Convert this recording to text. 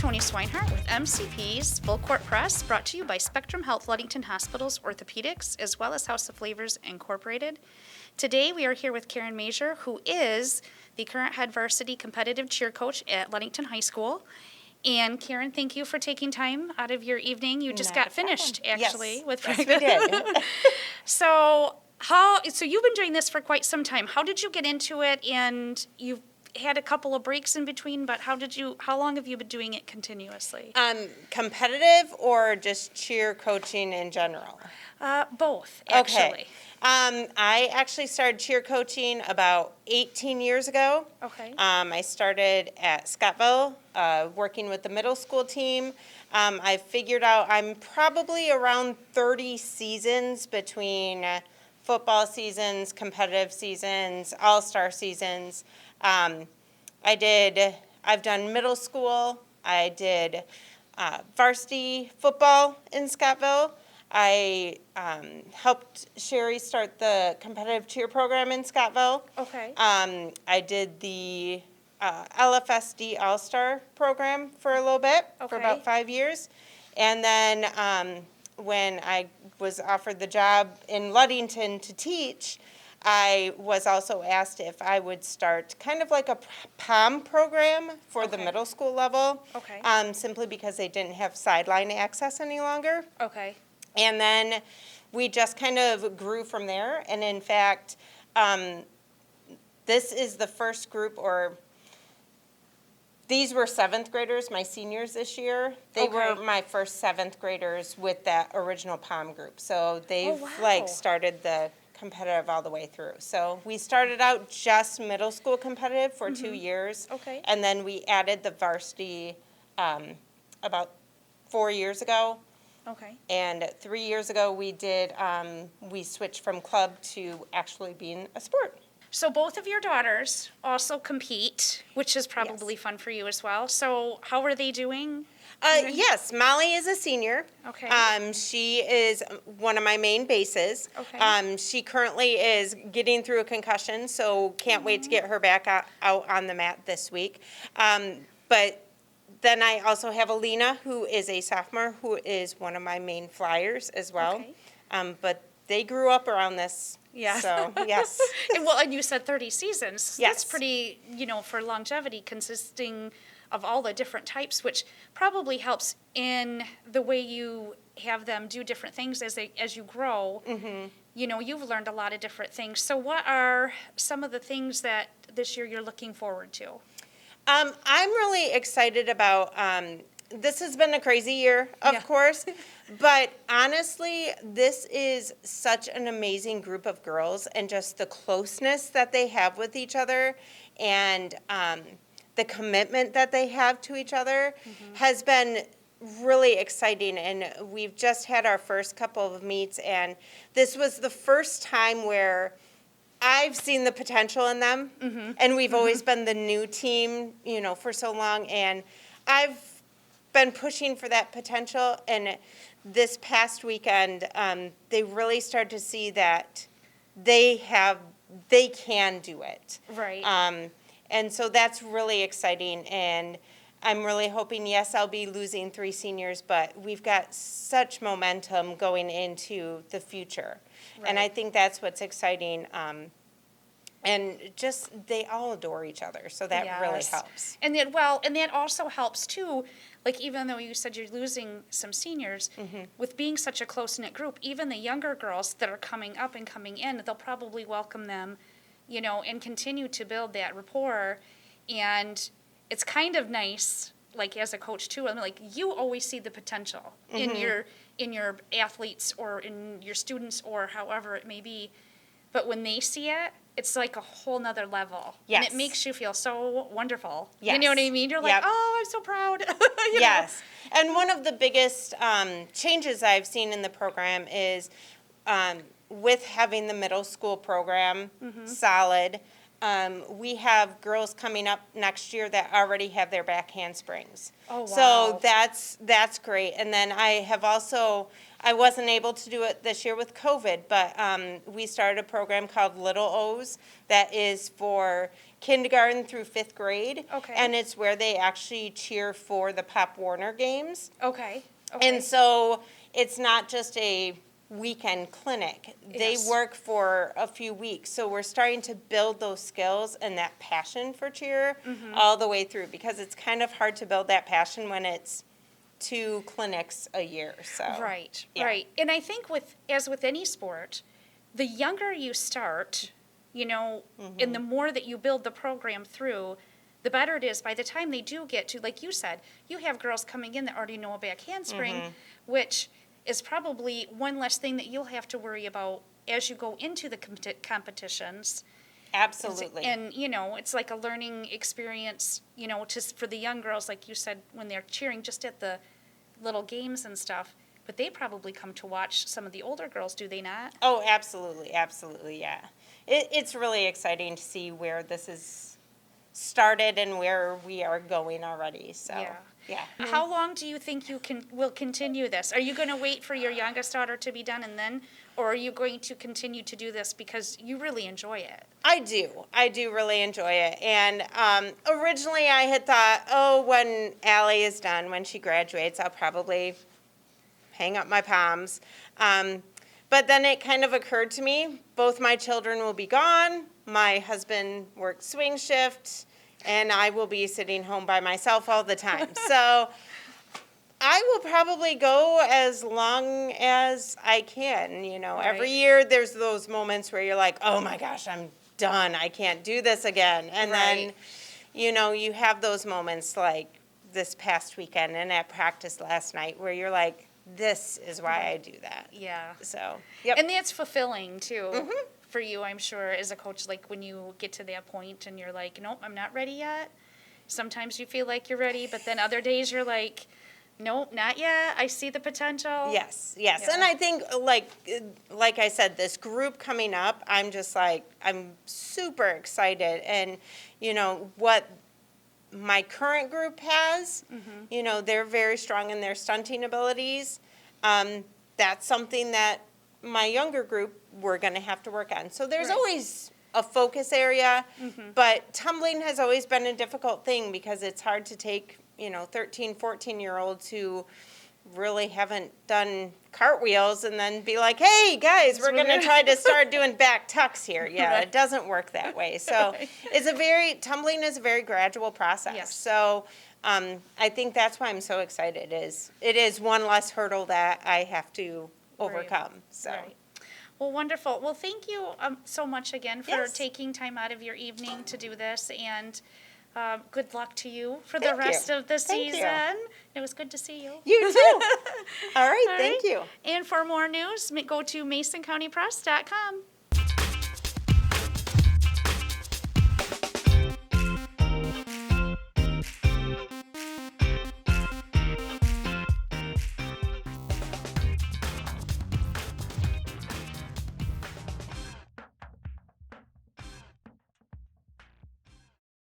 Toni Swinehart with MCP's Full Court Press, brought to you by Spectrum Health Ludington Hospital's Orthopedics, as well as House of Flavors Incorporated. Today we are here with Karen Mazur, who is the current head varsity competitive cheer coach at Ludington High School. And Karen, thank you for taking time out of your evening. You just got finished, actually, with practice. Yes, we did. So you've been doing this for quite some time. How did you get into it? And you've had a couple of breaks in between, but how long have you been doing it continuously? Competitive or just cheer coaching in general? Both, actually. Okay. I actually started cheer coaching about 18 years ago. Okay. I started at Scottville, working with the middle school team. I figured out I'm probably around 30 seasons between football seasons, competitive seasons, all-star seasons. I've done middle school. I did varsity football in Scottville. I helped Sherry start the competitive cheer program in Scottville. Okay. I did the LFSD All-Star program for a little bit, for about 5 years. And then when I was offered the job in Ludington to teach, I was also asked if I would start kind of like a POM program for the middle school level. Okay. Simply because they didn't have sideline access any longer. Okay. And then we just kind of grew from there. And in fact, this is the first group, or these were 7th graders, my seniors this year. They were my first 7th graders with that original POM group. So they've started the competitive all the way through. So we started out just middle school competitive for 2 years. Okay. And then we added the varsity about 4 years ago. Okay. And 3 years ago we switched from club to actually being a sport. So both of your daughters also compete, which is probably fun for you as well. So how are they doing? Yes, Molly is a senior. Okay. She is one of my main bases. Okay. She currently is getting through a concussion, so can't wait to get her back out on the mat this week. But then I also have Alina, who is a sophomore, who is one of my main flyers as well. Okay. But they grew up around this. Yeah. So, yes. And you said 30 seasons. Yes. That's pretty, for longevity, consisting of all the different types, which probably helps in the way you have them do different things as you grow. Mm-hmm. You've learned a lot of different things. So what are some of the things that this year you're looking forward to? I'm really excited about, this has been a crazy year, of course, but honestly, this is such an amazing group of girls, and just the closeness that they have with each other, and the commitment that they have to each other has been really exciting. And we've just had our first couple of meets, and this was the first time where I've seen the potential in them, and we've always been the new team, for so long, and I've been pushing for that potential. And this past weekend, they really started to see that they can do it. Right. And so that's really exciting, and I'm really hoping, yes, I'll be losing 3 seniors, but we've got such momentum going into the future. Right. And I think that's what's exciting. And just, they all adore each other, so that really helps. And that also helps too, like even though you said you're losing some seniors, with being such a close-knit group, even the younger girls that are coming up and coming in, they'll probably welcome them, and continue to build that rapport. And it's kind of nice, like as a coach too, like you always see the potential in your athletes or in your students or however it may be. But when they see it, it's like a whole nother level. Yes. And it makes you feel so wonderful. Yes. You know what I mean? You're like, oh, I'm so proud. Yes. And one of the biggest changes I've seen in the program is with having the middle school program solid, we have girls coming up next year that already have their back handsprings. Oh, wow. So that's great. And then I wasn't able to do it this year with COVID, but we started a program called Little O's that is for kindergarten through 5th grade. Okay. And it's where they actually cheer for the Pop Warner games. Okay. And so it's not just a weekend clinic. They Yes. work for a few weeks. So we're starting to build those skills and that passion for cheer all the way through, because it's kind of hard to build that passion when it's 2 clinics a year. So Right, yeah. right. And I think as with any sport, the younger you start, and the more that you build the program through, the better it is by the time they do get to, like you said, you have girls coming in that already know a back handspring, which is probably one less thing that you'll have to worry about as you go into the competitions. Absolutely. And, it's like a learning experience, just for the young girls, like you said, when they're cheering just at the little games and stuff. But they probably come to watch some of the older girls, do they not? Oh, absolutely. Absolutely. Yeah. It's really exciting to see where this is started and where we are going already. So, yeah. How long do you think will continue this? Are you going to wait for your youngest daughter to be done or are you going to continue to do this because you really enjoy it? I do really enjoy it. And originally I had thought, when Allie is done, when she graduates, I'll probably hang up my palms. But then it kind of occurred to me, both my children will be gone, my husband works swing shift, and I will be sitting home by myself all the time. So I will probably go as long as I can. Right. Every year there's those moments where you're like, oh my gosh, I'm done. I can't do this again. And Right. then, you have those moments like this past weekend and at practice last night where you're like, this is why I do that. Yeah. So, yep. And that's fulfilling, too, for you, I'm sure, as a coach, like when you get to that point and you're like, nope, I'm not ready yet. Sometimes you feel like you're ready, but then other days you're like, nope, not yet. I see the potential. Yes. Yeah. And I think, like I said, this group coming up, I'm just like, I'm super excited. And, what my current group has, they're very strong in their stunting abilities. That's something that my younger group, we're going to have to work on. So there's Right. always a focus area, but tumbling has always been a difficult thing because it's hard to take, 13, 14-year-olds who really haven't done cartwheels and then be like, hey, guys, we're going to try to start doing back tucks here. Yeah, Right. It doesn't work that way. So Right. tumbling is a very gradual process. Yes. So I think that's why I'm so excited it is one less hurdle that I have to overcome. So. Right. Well, wonderful. Well, thank you so much again for Yes. taking time out of your evening to do this, and good luck to you for the Thank you. rest of the Thank you. season. It was good to see you. You too. All right, All thank right. you. And for more news, go to MasonCountyPress.com.